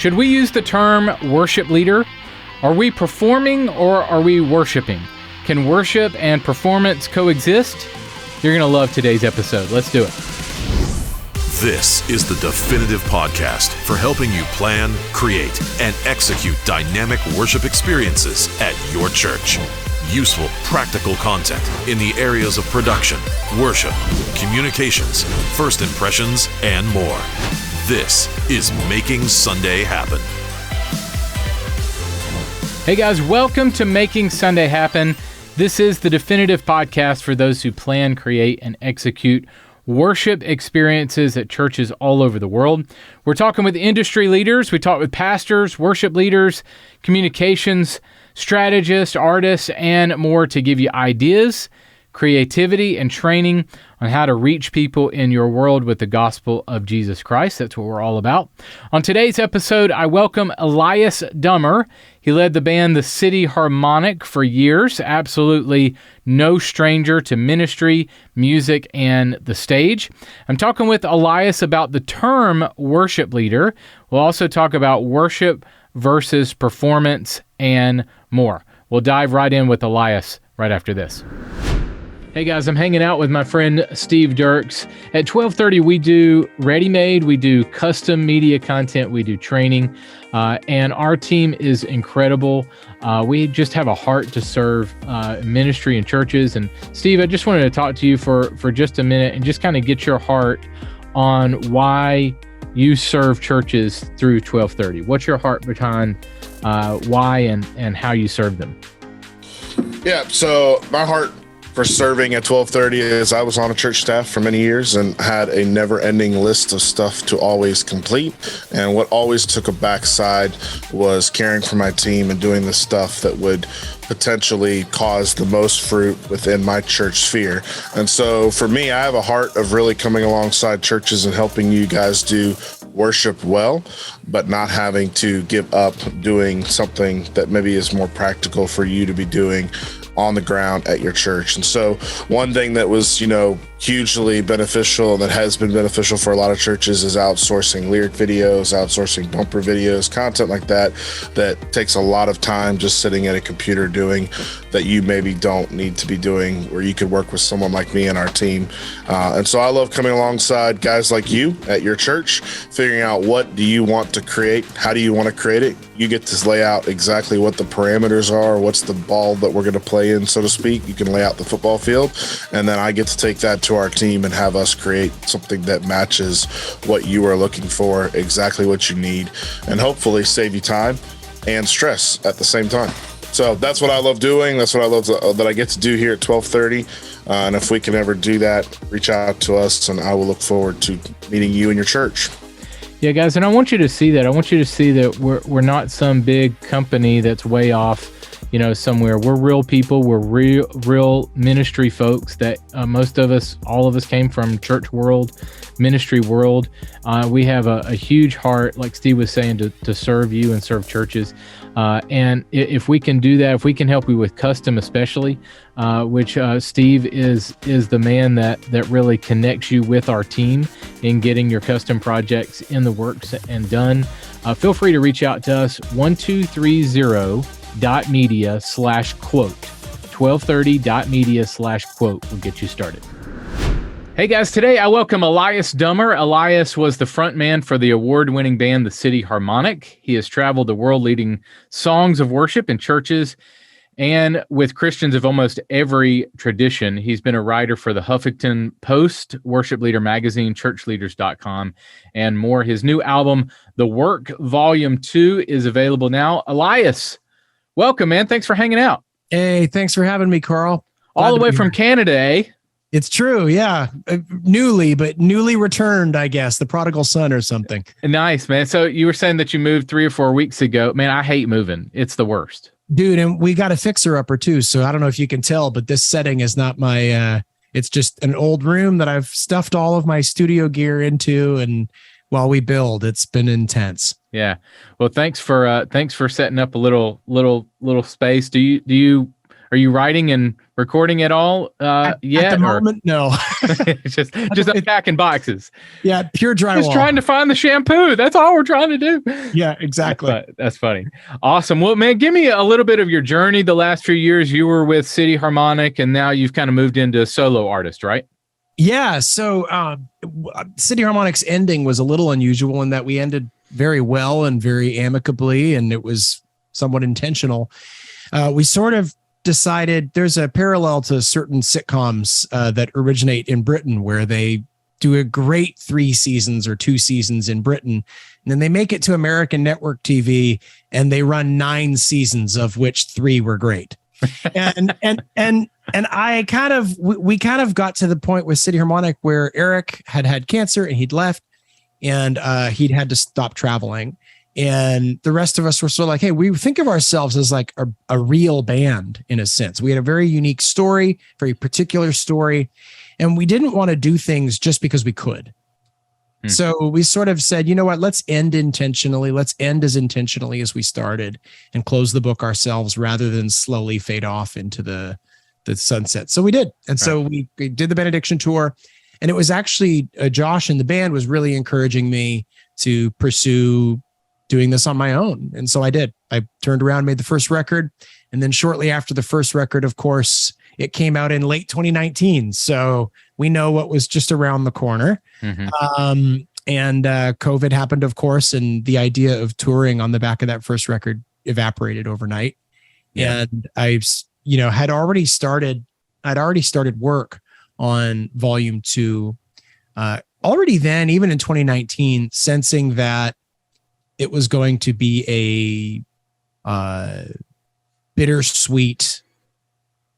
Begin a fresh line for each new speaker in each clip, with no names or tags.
Should we use the term worship leader? Are we performing or are we worshiping? Can worship and performance coexist? You're going to love today's episode. Let's do it.
This is the definitive podcast for helping you plan, create, and execute dynamic worship experiences at your church. Useful, practical content in the areas of production, worship, communications, first impressions, and more. This is Making Sunday Happen.
Hey guys, welcome to Making Sunday Happen. This is the definitive podcast for those who plan, create, and execute worship experiences at churches all over the world. We're talking with industry leaders. We talk with pastors, worship leaders, communications strategists, artists, and more to give you ideas, creativity, and training on how to reach people in your world with the gospel of Jesus Christ. That's what we're all about. On today's episode, I welcome Elias Dummer. He led the band the City Harmonic for years, absolutely no stranger to ministry, music, and the stage. I'm talking with Elias about the term worship leader. We'll also talk about worship versus performance and more. We'll dive right in with Elias right after this. Hey guys, I'm hanging out with my friend Steve Dirks. At 12:30, we do ready-made, we do custom media content, we do training, and our team is incredible. We just have a heart to serve ministry and churches. And Steve, I just wanted to talk to you for just a minute and just kind of get your heart on why you serve churches through 12:30. What's your heart behind why and how you serve them?
Yeah, so my heart for serving at 12:30 is I was on a church staff for many years and had a never-ending list of stuff to always complete. And what always took a backside was caring for my team and doing the stuff that would potentially cause the most fruit within my church sphere. And so for me, I have a heart of really coming alongside churches and helping you guys do worship well, but not having to give up doing something that maybe is more practical for you to be doing on the ground at your church. And so one thing that was, hugely beneficial and that has been beneficial for a lot of churches is outsourcing lyric videos, outsourcing bumper videos, content like that takes a lot of time just sitting at a computer doing that you maybe don't need to be doing, where you could work with someone like me and our team. And so I love coming alongside guys like you at your church, figuring out what do you want to create? How do you want to create it? You get to lay out exactly what the parameters are, what's the ball that we're going to play in, so to speak. You can lay out the football field, and then I get to take that to our team and have us create something that matches what you are looking for, exactly what you need, and hopefully save you time and stress at the same time. So that's what I love doing. That's what I love that I get to do here at 12:30. And if we can ever do that, reach out to us, and I will look forward to meeting you in your church.
Yeah, guys, and I want you to see that. I want you to see that we're not some big company that's way off, somewhere. We're real people. We're real ministry folks that most of us, all of us came from church world, ministry world. We have a huge heart, like Steve was saying, to serve you and serve churches. And if we can do that, if we can help you with custom especially, which Steve is the man that really connects you with our team in getting your custom projects in the works and done, feel free to reach out to us, 1230.media/quote. 1230.media/quote will get you started. Hey guys, today I welcome Elias Dummer. Elias was the front man for the award-winning band, the City Harmonic. He has traveled the world leading songs of worship in churches and with Christians of almost every tradition. He's been a writer for the Huffington Post, Worship Leader Magazine, churchleaders.com, and more. His new album, The Work Volume 2, is available now. Elias, welcome, man. Thanks for hanging out.
Hey, thanks for having me, Carl.
All the way from Canada, eh?
It's true, yeah. Newly returned, I guess. The prodigal son or something.
Nice, man. So you were saying that you moved 3 or 4 weeks ago. Man, I hate moving. It's the worst.
Dude, and we got a fixer-upper too, so I don't know if you can tell, but this setting is not my... it's just an old room that I've stuffed all of my studio gear into, and while we build, it's been intense.
Yeah. Well, thanks for setting up a little space. Are you writing and recording at all yet?
At the moment, no.
just unpacking boxes.
Yeah, pure drywall.
Just trying to find the shampoo. That's all we're trying to do.
Yeah, exactly.
That's funny. Awesome. Well, man, give me a little bit of your journey. The last few years you were with City Harmonic, and now you've kind of moved into solo artist, right?
Yeah. So City Harmonic's ending was a little unusual in that we ended very well and very amicably, and it was somewhat intentional. We sort of decided there's a parallel to certain sitcoms that originate in Britain where they do a great 3 seasons or 2 seasons in Britain, and then they make it to American network TV and they run 9 seasons, of which 3 were great. And I we kind of got to the point with City Harmonic where Eric had cancer and he'd left, and he'd had to stop traveling. And the rest of us were sort of like, hey, we think of ourselves as like a real band in a sense. We had a very unique story, very particular story, and we didn't want to do things just because we could. So we sort of said, you know what, let's end intentionally. Let's end as intentionally as we started and close the book ourselves rather than slowly fade off into the sunset. So we did. And so we did the benediction tour, and it was actually Josh and the band was really encouraging me to pursue doing this on my own. And so I did. I turned around, made the first record. And then shortly after the first record, of course, it came out in late 2019. So we know what was just around the corner. And COVID happened, of course, and the idea of touring on the back of that first record evaporated overnight. Yeah. And I'd already started work on volume 2. Already then, even in 2019, sensing that it was going to be a bittersweet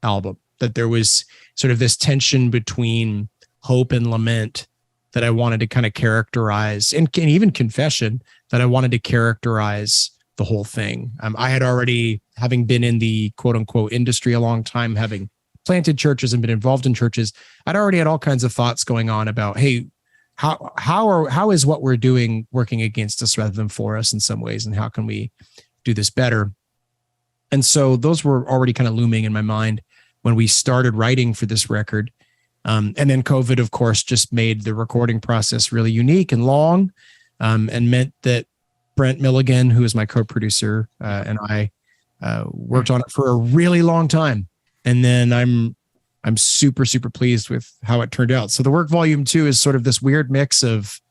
album, that there was sort of this tension between hope and lament that I wanted to kind of characterize, and even confession that I wanted to characterize the whole thing. I had already, having been in the quote unquote industry a long time, having planted churches and been involved in churches, I'd already had all kinds of thoughts going on about, hey, how is what we're doing working against us rather than for us in some ways, and how can we do this better? And so those were already kind of looming in my mind when we started writing for this record. And then COVID, of course, just made the recording process really unique and long, and meant that Brent Milligan, who is my co-producer, and I worked on it for a really long time. And then I'm super, super pleased with how it turned out. So the work volume 2 is sort of this weird mix of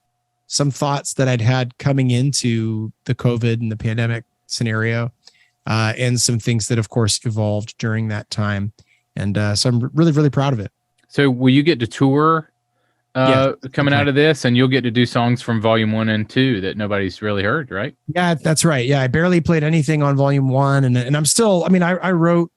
some thoughts that I'd had coming into the COVID and the pandemic scenario, and some things that, of course, evolved during that time. And so I'm really, really proud of it.
So will you get to tour coming out of this, and you'll get to do songs from volume 1 and 2 that nobody's really heard, right?
Yeah, that's right. Yeah, I barely played anything on volume 1, and I'm still, I wrote,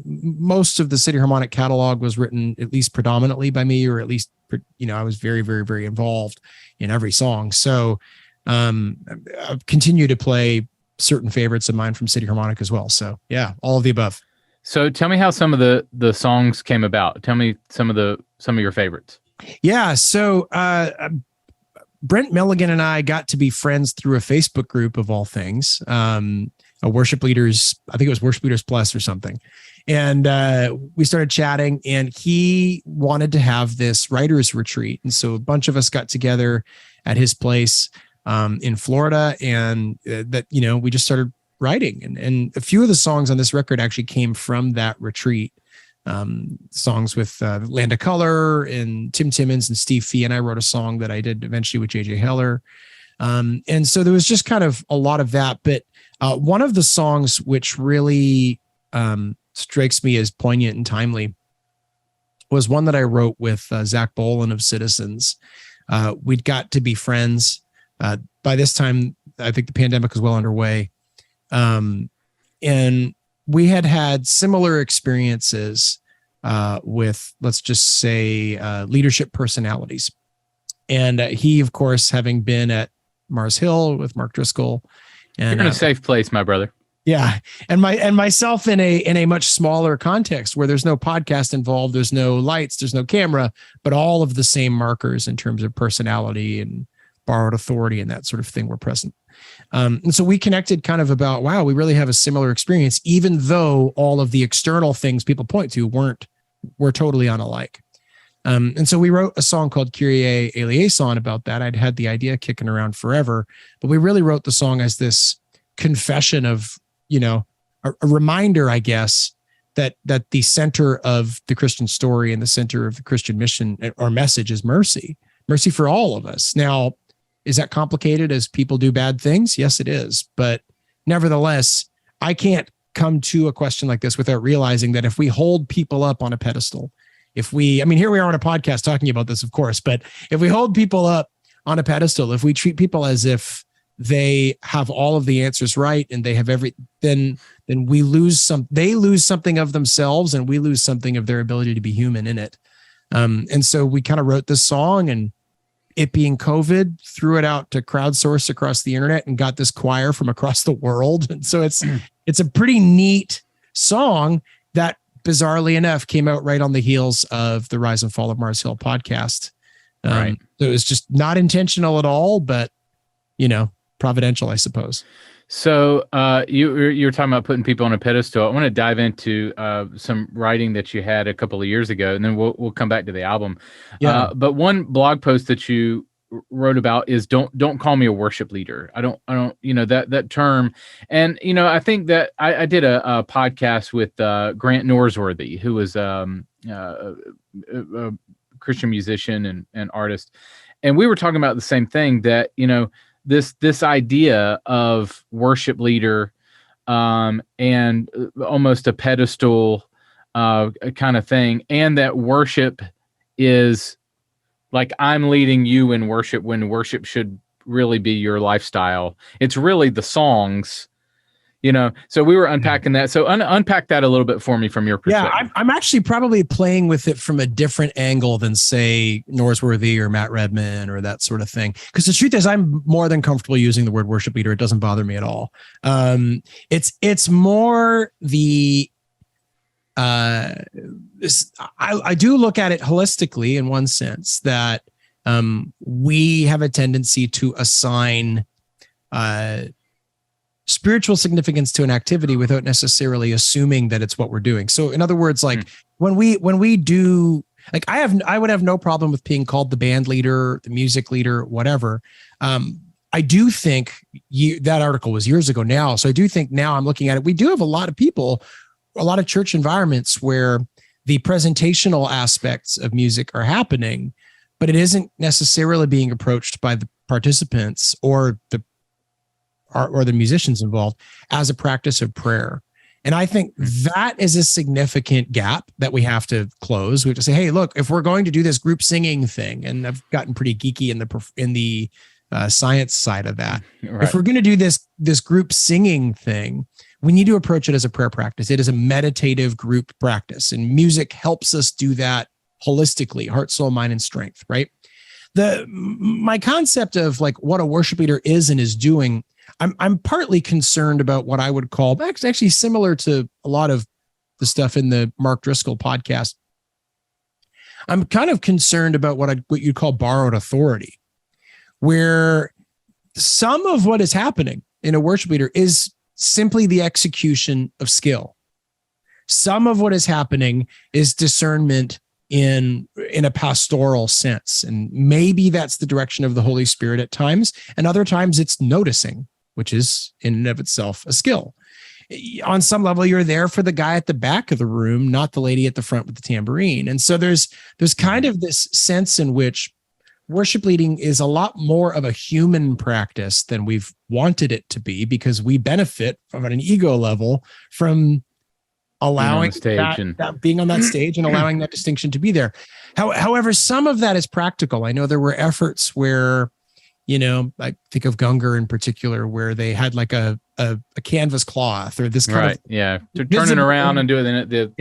most of the City Harmonic catalog was written at least predominantly by me, or at least, I was very, very, very involved in every song. So I've continued to play certain favorites of mine from City Harmonic as well. So yeah, all of the above.
So tell me how some of the songs came about. Tell me some of your favorites.
Yeah. So Brent Milligan and I got to be friends through a Facebook group of all things. A Worship Leaders, I think it was Worship Leaders Plus or something. And we started chatting, and he wanted to have this writers retreat. And so a bunch of us got together at his place in Florida, and we just started writing. And a few of the songs on this record actually came from that retreat. Songs with Land of Color and Tim Timmons and Steve Fee. And I wrote a song that I did eventually with JJ Heller. And so there was just kind of a lot of that. But one of the songs which really strikes me as poignant and timely was one that I wrote with Zach Boland of Citizens. We'd got to be friends. By this time, I think the pandemic was well underway. And we had similar experiences with, let's just say, leadership personalities. And he, of course, having been at Mars Hill with Mark Driscoll. And,
you're in a safe place, my brother.
Yeah. And myself in a much smaller context where there's no podcast involved, there's no lights, there's no camera, but all of the same markers in terms of personality and borrowed authority and that sort of thing were present. And so we connected kind of about, wow, we really have a similar experience, even though all of the external things people point to were totally unalike. And so we wrote a song called Kyrie Eleison about that. I'd had the idea kicking around forever, but we really wrote the song as this confession of, a reminder, I guess, that the center of the Christian story and the center of the Christian mission or message is mercy for all of us. Now, is that complicated as people do bad things? Yes, it is. But nevertheless, I can't come to a question like this without realizing that if we hold people up on a pedestal, here we are on a podcast talking about this, of course, but if we hold people up on a pedestal, if we treat people as if they have all of the answers right and they have then they lose something of themselves and we lose something of their ability to be human in it. And so we kind of wrote this song, and it being COVID, threw it out to crowdsource across the internet and got this choir from across the world. And so it's a pretty neat song that, bizarrely enough, came out right on the heels of the Rise and Fall of Mars Hill podcast. Right. So it was just not intentional at all, but, providential, I suppose.
So you're talking about putting people on a pedestal. I want to dive into some writing that you had a couple of years ago, and then we'll come back to the album. Yeah. But one blog post that you wrote about is don't call me a worship leader. I don't that term. And I think that I did a podcast with Grant Norsworthy, who was a Christian musician and artist, and we were talking about the same thing, that this idea of worship leader and almost a pedestal kind of thing, and that worship is like I'm leading you in worship when worship should really be your lifestyle. It's really the songs, So we were unpacking that. So unpack that a little bit for me from your perspective.
Yeah, I'm actually probably playing with it from a different angle than, say, Norsworthy or Matt Redman or that sort of thing. Because the truth is, I'm more than comfortable using the word worship leader. It doesn't bother me at all. It's more the I do look at it holistically in one sense, that we have a tendency to assign spiritual significance to an activity without necessarily assuming that it's what we're doing. So in other words, like when we do, like I would have no problem with being called the band leader, the music leader, whatever. I do think that article was years ago now. So I do think now I'm looking at it, we do have a lot of people, a lot of church environments where the presentational aspects of music are happening, but it isn't necessarily being approached by the participants or the musicians involved as a practice of prayer. And I think that is a significant gap that we have to close. We have to say, hey, look, if we're going to do this group singing thing, and I've gotten pretty geeky in the science side of that. Right. If we're going to do this group singing thing, we need to approach it as a prayer practice. It is a meditative group practice, and music helps us do that holistically, heart, soul, mind, and strength, right? My concept of like what a worship leader is and is doing, I'm partly concerned about what I would call, actually similar to a lot of the stuff in the Mark Driscoll podcast. I'm kind of concerned about what you'd call borrowed authority, where some of what is happening in a worship leader is simply the execution of skill. Some of what is happening is discernment in a pastoral sense. And maybe that's the direction of the Holy Spirit at times. And other times it's noticing, which is in and of itself a skill. On some level, you're there for the guy at the back of the room, not the lady at the front with the tambourine. And so there's kind of this sense in which worship leading is a lot more of a human practice than we've wanted it to be, because we benefit from an ego being allowing being on that stage and allowing that distinction to be there. However, some of that is practical. I know there were efforts where, I think of Gungor in particular, where they had like a canvas cloth or this kind of
turning around and doing it.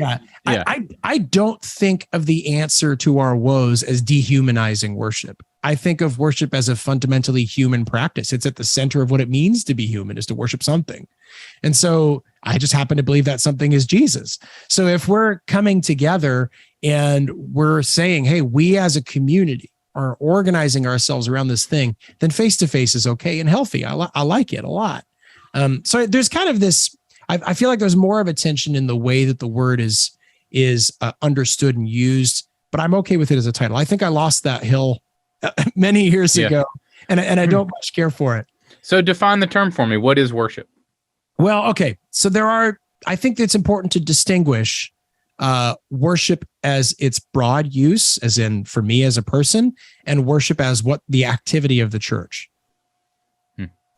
I don't think of the answer to our woes as dehumanizing worship. I think of worship as a fundamentally human practice. It's at the center of what it means to be human, is to worship something. And so I just happen to believe that something is Jesus. So if we're coming together and we're saying, hey, we as a community are organizing ourselves around this thing, then face-to-face is okay and healthy. I like it a lot. So there's kind of this, I feel like there's more of a tension in the way that the word is understood and used, but I'm okay with it as a title. I think I lost that hill many years ago, and I don't much care for it.
So define the term for me. What is worship?
Well, okay. So I think it's important to distinguish worship as its broad use, as in for me as a person, and worship as what the activity of the church.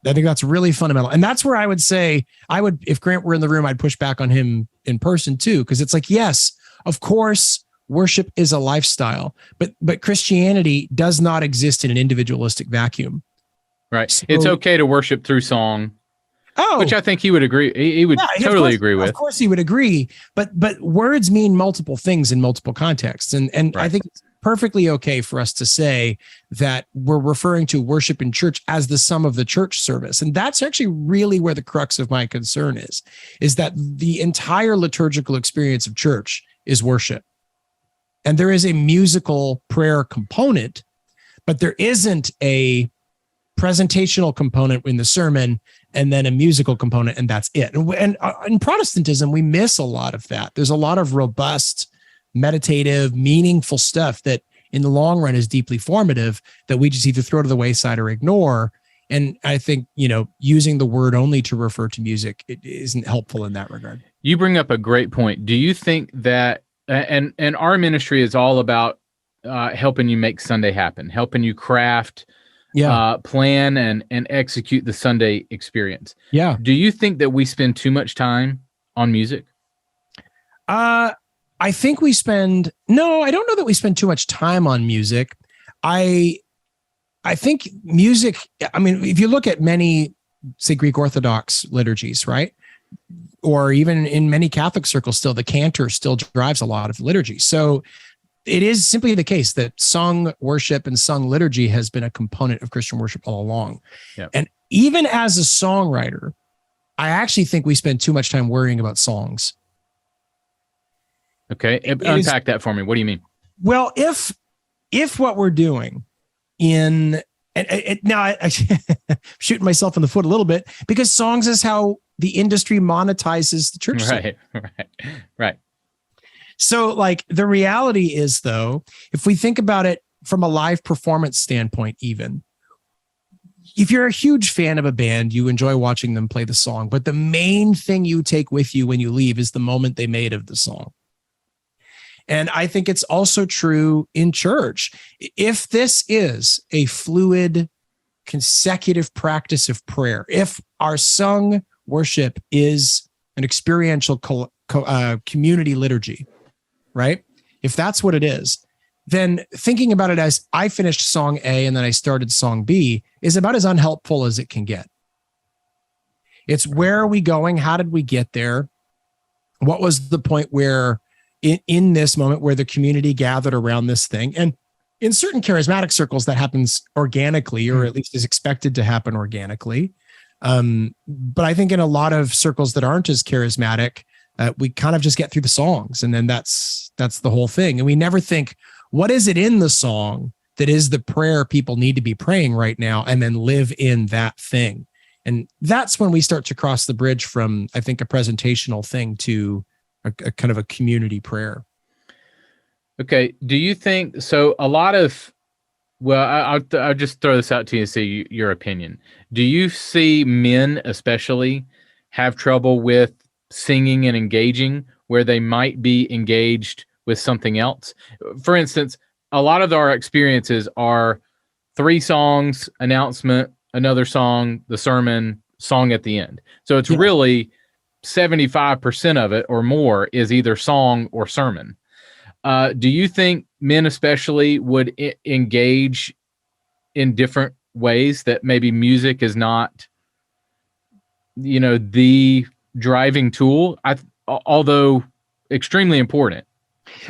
I think that's really fundamental. And that's where I would say if Grant were in the room, I'd push back on him in person too. Cause it's like, yes, of course, worship is a lifestyle, but Christianity does not exist in an individualistic vacuum.
Right.
So,
it's okay to worship through song.
Oh,
which I think he would agree. He would totally agree with.
Of course he would agree, but words mean multiple things in multiple contexts. And right. I think it's perfectly okay for us to say that we're referring to worship in church as the sum of the church service. And that's actually really where the crux of my concern is that the entire liturgical experience of church is worship. And there is a musical prayer component, but there isn't a presentational component in the sermon and then a musical component, and that's it. And in Protestantism, we miss a lot of that. There's a lot of robust, meditative, meaningful stuff that in the long run is deeply formative that we just either throw to the wayside or ignore. And I think, using the word only to refer to music, it isn't helpful in that regard.
You bring up a great point. Do you think that, and our ministry is all about helping you make Sunday happen, helping you craft, plan and execute the Sunday experience.
Yeah.
Do you think that we spend too much time on music?
I think I don't know that we spend too much time on music. I think music, if you look at many, say, Greek Orthodox liturgies, right? Or even in many Catholic circles still, the cantor still drives a lot of liturgy. So it is simply the case that sung worship and sung liturgy has been a component of Christian worship all along. Yeah. And even as a songwriter, I actually think we spend too much time worrying about songs.
Okay. Unpack that for me. What do you mean?
Well, if what we're doing now I'm shooting myself in the foot a little bit, because songs is how the industry monetizes the church.
Right.
So like the reality is, though, if we think about it from a live performance standpoint, even if you're a huge fan of a band, you enjoy watching them play the song, but the main thing you take with you when you leave is the moment they made of the song. And I think it's also true in church. If this is a fluid, consecutive practice of prayer, if our sung worship is an experiential community liturgy, right? If that's what it is, then thinking about it as I finished song A and then I started song B is about as unhelpful as it can get. It's where are we going? How did we get there? What was the point where in this moment where the community gathered around this thing? And in certain charismatic circles, that happens organically, or at least is expected to happen organically. But I think in a lot of circles that aren't as charismatic, we kind of just get through the songs, and then that's the whole thing. And we never think, what is it in the song that is the prayer people need to be praying right now, and then live in that thing. And that's when we start to cross the bridge from, I think, a presentational thing to a kind of a community prayer.
Okay. Do you think so? A lot of, well, I'll just throw this out to you and see your opinion. Do you see men especially have trouble with singing and engaging where they might be engaged with something else? For instance, a lot of our experiences are 3 songs, announcement, another song, the sermon, song at the end. So it's really 75% of it or more is either song or sermon. Do you think men especially would engage in different ways, that maybe music is not, the driving tool, although extremely important?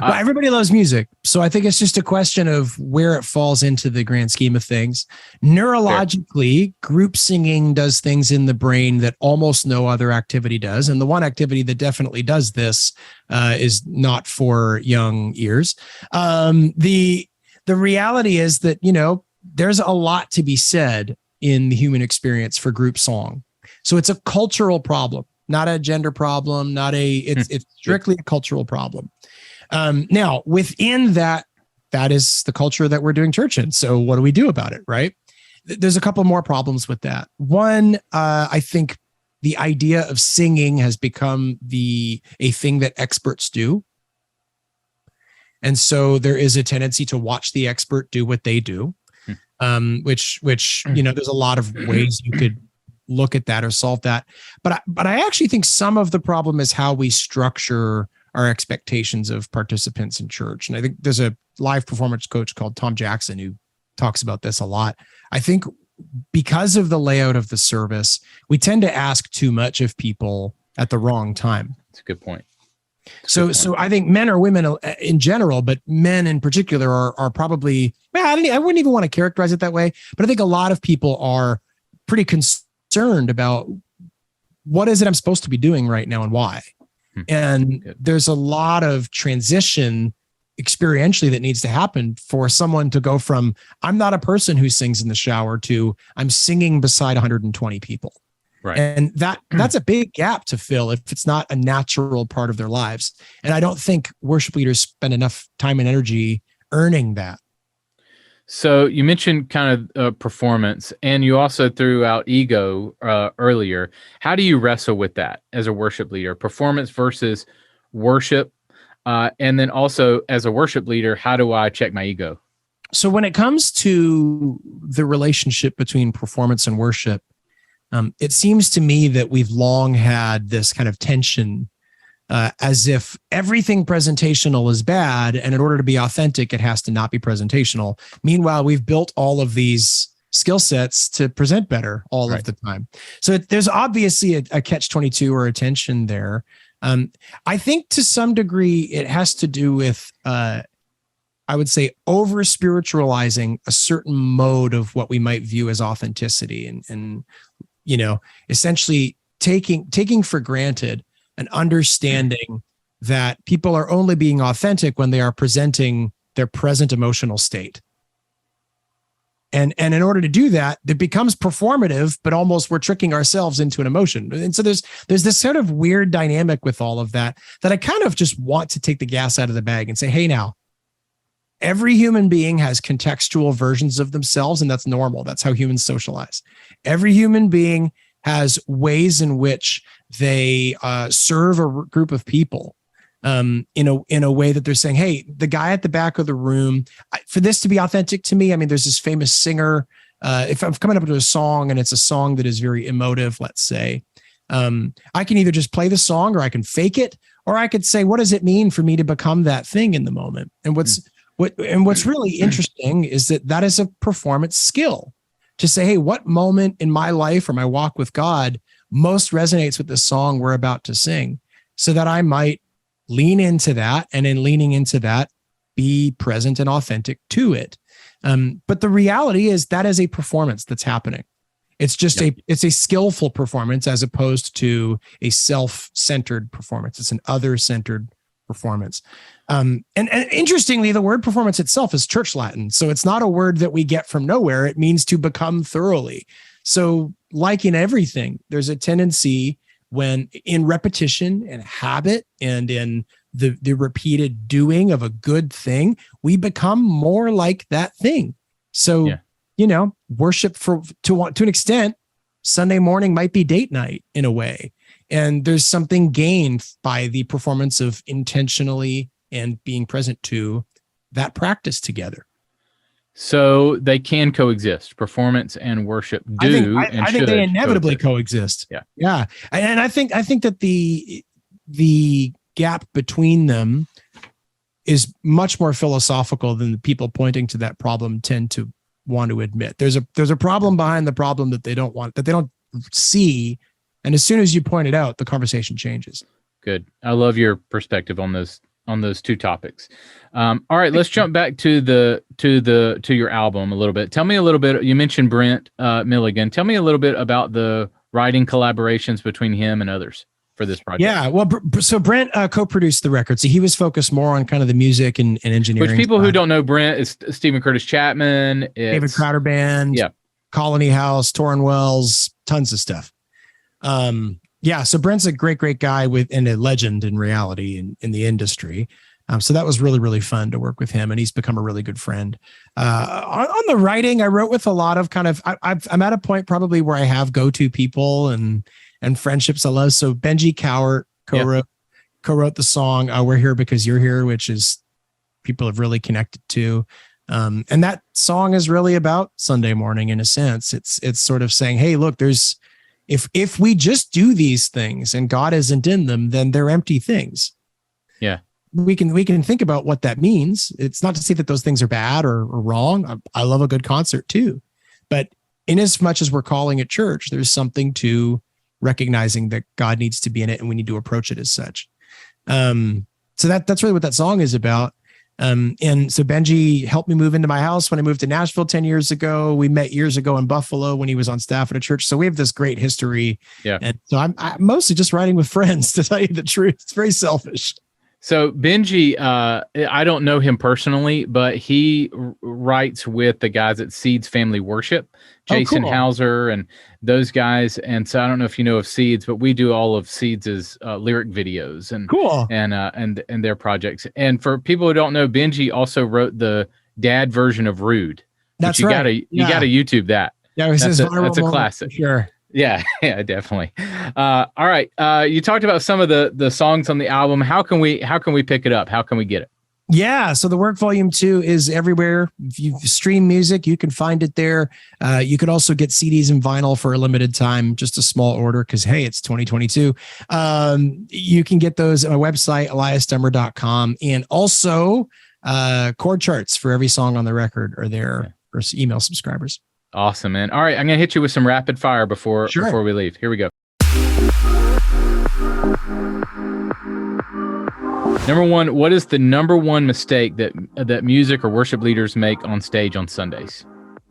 Well, everybody loves music, so I think it's just a question of where it falls into the grand scheme of things. Neurologically, group singing does things in the brain that almost no other activity does. And the one activity that definitely does this is not for young ears. The the reality is that, there's a lot to be said in the human experience for group song. So it's a cultural problem, not a gender problem, it's strictly a cultural problem. Now, within that is the culture that we're doing church in. So what do we do about it, right? There's a couple more problems with that. One, I think the idea of singing has become a thing that experts do. And so there is a tendency to watch the expert do what they do, which there's a lot of ways you could look at that or solve that. But I actually think some of the problem is how we structure our expectations of participants in church. And I think there's a live performance coach called Tom Jackson who talks about this a lot. I think because of the layout of the service, we tend to ask too much of people at the wrong time.
That's a good point.
So I think men or women in general, but men in particular are probably, I wouldn't even want to characterize it that way, but I think a lot of people are pretty concerned about what is it I'm supposed to be doing right now and why. And there's a lot of transition experientially that needs to happen for someone to go from, I'm not a person who sings in the shower, to I'm singing beside 120 people.
Right.
And that's a big gap to fill if it's not a natural part of their lives. And I don't think worship leaders spend enough time and energy earning that.
So you mentioned kind of performance, and you also threw out ego earlier. How do you wrestle with that as a worship leader, performance versus worship? And then also as a worship leader, how do I check my ego?
So when it comes to the relationship between performance and worship, it seems to me that we've long had this kind of tension, as if everything presentational is bad, and in order to be authentic, it has to not be presentational. Meanwhile, we've built all of these skill sets to present better all of the time. So there's obviously a catch-22 or a tension there. I think to some degree it has to do with, I would say, over-spiritualizing a certain mode of what we might view as authenticity, and essentially taking for granted an understanding that people are only being authentic when they are presenting their present emotional state. And in order to do that, it becomes performative, but almost we're tricking ourselves into an emotion. And so there's this sort of weird dynamic with all of that I kind of just want to take the gas out of the bag and say, hey, now, every human being has contextual versions of themselves, and that's normal. That's how humans socialize. Every human being has ways in which they serve a group of people in a way that they're saying, hey, the guy at the back of the room, for this to be authentic to me, I mean, there's this famous singer. If I'm coming up to a song and it's a song that is very emotive, let's say, I can either just play the song, or I can fake it, or I could say, what does it mean for me to become that thing in the moment? And what's really interesting is that is a performance skill, to say, hey, what moment in my life or my walk with God most resonates with the song we're about to sing, so that I might lean into that, and in leaning into that, be present and authentic to it. But the reality is that is a performance that's happening. It's just it's a skillful performance as opposed to a self-centered performance. It's an other-centered performance. And interestingly, the word performance itself is church Latin. So it's not a word that we get from nowhere. It means to become thoroughly. So like in everything, there's a tendency when in repetition and habit and in the repeated doing of a good thing, we become more like that thing. So, worship to an extent, Sunday morning might be date night in a way. And there's something gained by the performance of intentionally and being present to that practice together.
So they can coexist. Performance and worship do.
I think they inevitably coexist. Yeah. And I think that the gap between them is much more philosophical than the people pointing to that problem tend to want to admit. There's a problem behind the problem that they don't see. And as soon as you point it out, the conversation changes.
Good. I love your perspective on those two topics. All right, let's jump back to your album a little bit. Tell me a little bit. You mentioned Brent Milligan. Tell me a little bit about the writing collaborations between him and others. for this project?
Yeah. Well, so Brent co-produced the record. So he was focused more on kind of the music and engineering.
Which people who don't know Brent is Stephen Curtis Chapman.
David Crowder Band.
Yeah.
Colony House, Torrin Wells, tons of stuff. Yeah. So Brent's a great guy and a legend in reality in the industry. So that was really, really fun to work with him, and he's become a really good friend. On the writing, I wrote with a lot of kind of, I'm at a point probably where I have go-to people and friendships I love. So Benji Cowart co-wrote the song "We're Here Because You're Here," which is people have really connected to. And that song is really about Sunday morning in a sense. It's sort of saying, hey, look, if we just do these things and God isn't in them, then they're empty things.
Yeah.
We can think about what that means. It's not to say that those things are bad or wrong. I love a good concert too, but in as much as we're calling it church, there's something to recognizing that God needs to be in it, and we need to approach it as such. So that's really what that song is about. And so Benji helped me move into my house when I moved to Nashville 10 years ago. We met years ago in Buffalo when he was on staff at a church. So we have this great history. Yeah. And so I'm mostly just writing with friends, to tell you the truth. It's very selfish.
So Benji, I don't know him personally, but he writes with the guys at Seeds Family Worship, Jason Hauser and those guys. And so I don't know if you know of Seeds, but we do all of Seeds' lyric videos and their projects. And for people who don't know, Benji also wrote the dad version of Rude.
That's right.
You gotta YouTube that.
Yeah,
that's a classic.
Sure.
Yeah, definitely. All right. You talked about some of the songs on the album. How can we pick it up? How can we get it?
Yeah. So the Work Volume 2 is everywhere. If you stream music, you can find it there. You could also get CDs and vinyl for a limited time, just a small order, because, hey, it's 2022. You can get those on my website, eliasdummer.com. And also chord charts for every song on the record are there for email subscribers.
Awesome, man. All right, I'm going to hit you with some rapid fire before we leave. Here we go. Number one, what is the number one mistake that music or worship leaders make on stage on Sundays?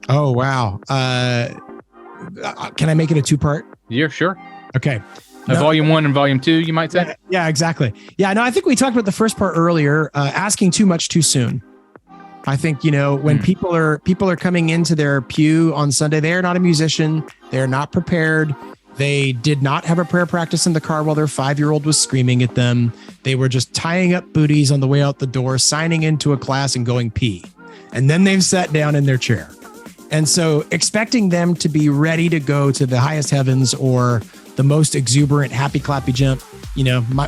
Oh, wow. Can I make it a two-part?
Yeah, sure.
Okay.
Volume 1 and Volume 2, you might say?
Yeah, exactly. Yeah, no, I think we talked about the first part earlier, asking too much too soon. I think, when people are coming into their pew on Sunday, they are not a musician. They're not prepared. They did not have a prayer practice in the car while their 5-year-old was screaming at them. They were just tying up booties on the way out the door, signing into a class and going pee. And then they've sat down in their chair. And so expecting them to be ready to go to the highest heavens or the most exuberant happy clappy jump,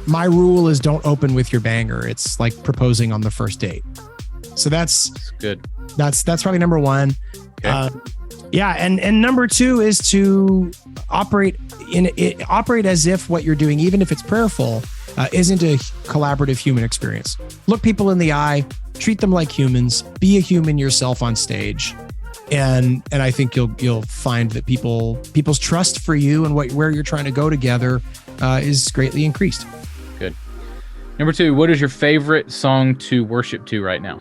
my rule is don't open with your banger. It's like proposing on the first date. So that's
good.
That's probably number one. Okay. And number two is to operate as if what you're doing, even if it's prayerful, isn't a collaborative human experience. Look people in the eye, treat them like humans, be a human yourself on stage, and I think you'll find that people's trust for you and where you're trying to go together is greatly increased.
Good. Number two, what is your favorite song to worship to right now?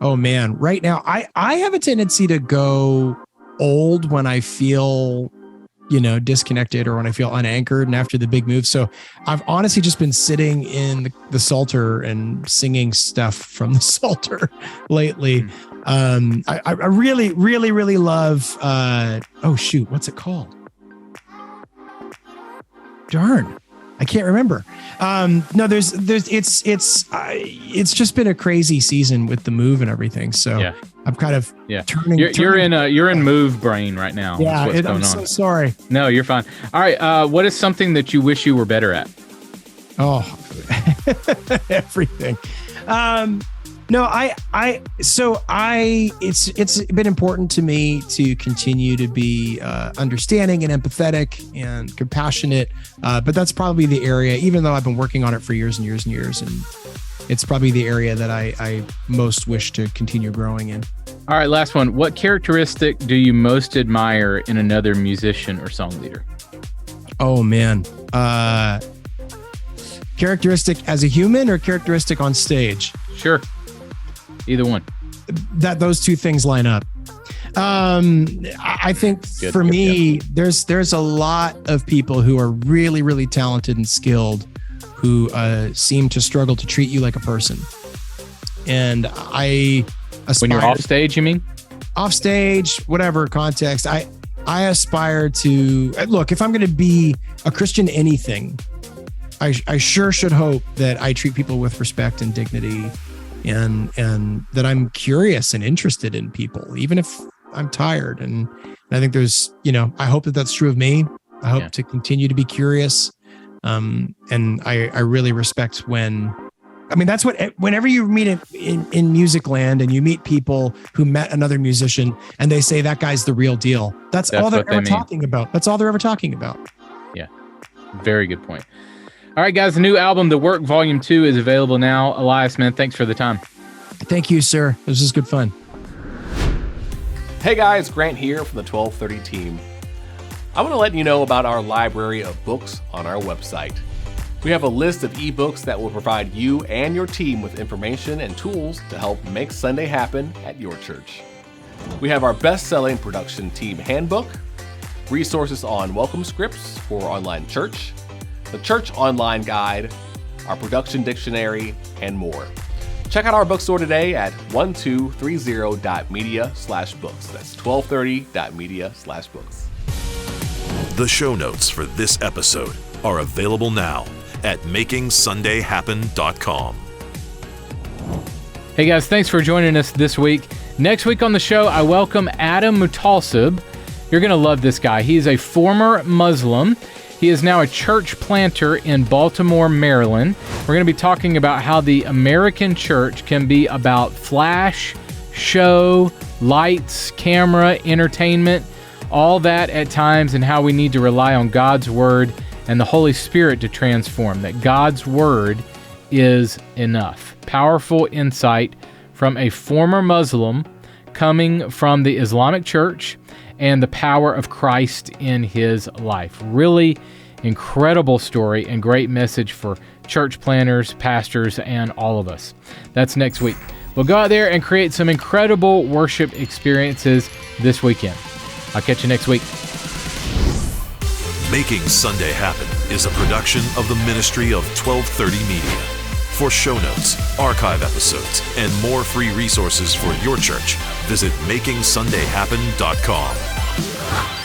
Oh man, right now I have a tendency to go old when I feel, disconnected or when I feel unanchored and after the big move. So I've honestly just been sitting in the Psalter and singing stuff from the Psalter lately. I really, really, really love, what's it called? Darn. I can't remember. It's just been a crazy season with the move and everything. So I'm kind of turning.
You're in move brain right now.
Yeah, I'm so sorry.
No, you're fine. All right. What is something that you wish you were better at?
Oh, everything. It's been important to me to continue to be understanding and empathetic and compassionate. But that's probably the area, even though I've been working on it for years and years and years, and it's probably the area that I most wish to continue growing in.
All right, last one. What characteristic do you most admire in another musician or song leader?
Oh man. Characteristic as a human or characteristic on stage?
Sure. Either one.
Those two things line up. I think for me, there's a lot of people who are really, really talented and skilled who seem to struggle to treat you like a person. And I aspire,
when you're off stage, you mean?
Off stage, whatever context, I aspire to look, if I'm going to be a Christian anything, I sure should hope that I treat people with respect and dignity, and that I'm curious and interested in people, even if I'm tired. And I think there's, I hope that that's true of me. I hope to continue to be curious. And I really respect that's whenever you meet in music land and you meet people who met another musician and they say that guy's the real deal. That's all they're ever talking about. That's all they're ever talking about.
Yeah. Very good point. All right, guys, the new album, The Work Volume 2, is available now. Elias, man, thanks for the time.
Thank you, sir. This is good fun.
Hey guys, Grant here from the 1230 team. I want to let you know about our library of books on our website. We have a list of ebooks that will provide you and your team with information and tools to help make Sunday happen at your church. We have our best-selling production team handbook, resources on welcome scripts for online church, the church online guide, our production dictionary, and more. Check out our bookstore today at 1230.media/books. That's 1230.media/books.
The show notes for this episode are available now at makingsundayhappen.com.
Hey guys, thanks for joining us this week. Next week on the show, I welcome Adam Mutalsib. You're going to love this guy. He is a former Muslim. He is now a church planter in Baltimore, Maryland. We're going to be talking about how the American church can be about flash, show, lights, camera, entertainment, all that at times, and how we need to rely on God's Word and the Holy Spirit to transform, that God's Word is enough. Powerful insight from a former Muslim coming from the Islamic Church and the power of Christ in his life. Really incredible story and great message for church planners, pastors, and all of us. That's next week. We'll go out there and create some incredible worship experiences this weekend. I'll catch you next week.
Making Sunday Happen is a production of the ministry of 1230 Media. For show notes, archive episodes, and more free resources for your church, visit makingsundayhappen.com.